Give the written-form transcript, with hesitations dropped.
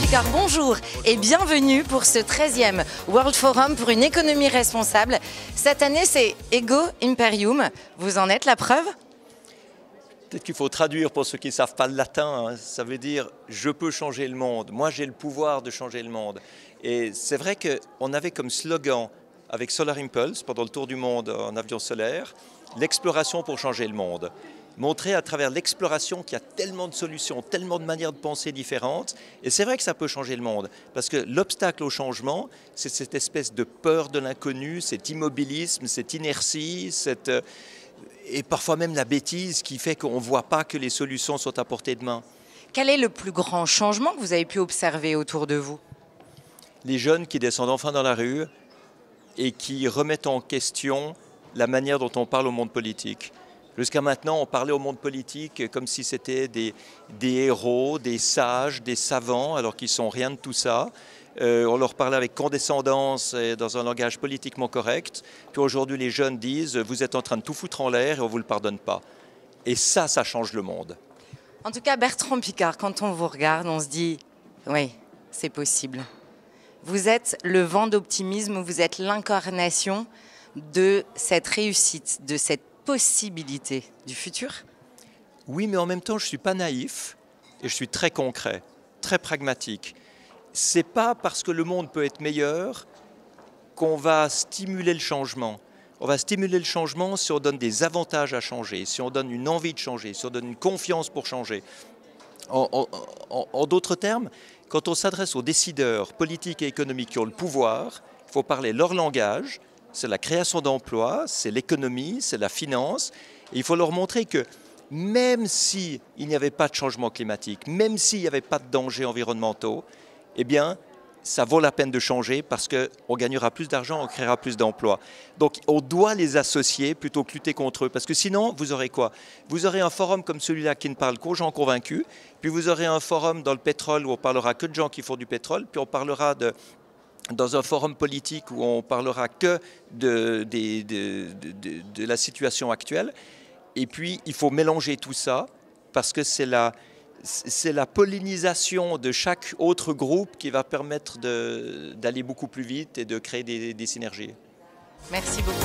Picard, bonjour et bienvenue pour ce 13e World Forum pour une économie responsable. Cette année, c'est Ego Imperium. Vous en êtes la preuve? Peut-être qu'il faut traduire pour ceux qui ne savent pas le latin. Ça veut dire « je peux changer le monde ». Moi, j'ai le pouvoir de changer le monde. Et c'est vrai qu'on avait comme slogan avec Solar Impulse, pendant le tour du monde en avion solaire, l'exploration pour changer le monde. Montrer à travers l'exploration qu'il y a tellement de solutions, tellement de manières de penser différentes. Et c'est vrai que ça peut changer le monde. Parce que l'obstacle au changement, c'est cette espèce de peur de l'inconnu, cet immobilisme, cette inertie, et parfois même la bêtise qui fait qu'on ne voit pas que les solutions sont à portée de main. Quel est le plus grand changement que vous avez pu observer autour de vous? Les jeunes qui descendent enfin dans la rue et qui remettent en question la manière dont on parle au monde politique. Jusqu'à maintenant, on parlait au monde politique comme si c'était des héros, des sages, des savants, alors qu'ils ne sont rien de tout ça. On leur parlait avec condescendance et dans un langage politiquement correct. Puis aujourd'hui, les jeunes disent « vous êtes en train de tout foutre en l'air et on ne vous le pardonne pas ». Et ça change le monde. En tout cas, Bertrand Picard, quand on vous regarde, on se dit « oui, c'est possible ». Vous êtes le vent d'optimisme, vous êtes l'incarnation de cette réussite, de cette possibilité du futur? Oui, mais en même temps, je ne suis pas naïf et je suis très concret, très pragmatique. Ce n'est pas parce que le monde peut être meilleur qu'on va stimuler le changement. On va stimuler le changement si on donne des avantages à changer, si on donne une envie de changer, si on donne une confiance pour changer. En d'autres termes, quand on s'adresse aux décideurs politiques et économiques qui ont le pouvoir, il faut parler leur langage. C'est la création d'emplois, c'est l'économie, c'est la finance. Et il faut leur montrer que même s'il n'y avait pas de changement climatique, même s'il n'y avait pas de dangers environnementaux, eh bien, ça vaut la peine de changer parce qu'on gagnera plus d'argent, on créera plus d'emplois. Donc, on doit les associer plutôt que lutter contre eux. Parce que sinon, vous aurez quoi? Vous aurez un forum comme celui-là qui ne parle qu'aux gens convaincus, puis vous aurez un forum dans le pétrole où on parlera que de gens qui font du pétrole, puis on parlera dans un forum politique où on parlera que de la situation actuelle. Et puis, il faut mélanger tout ça parce que c'est la pollinisation de chaque autre groupe qui va permettre d'aller beaucoup plus vite et de créer des synergies. Merci beaucoup.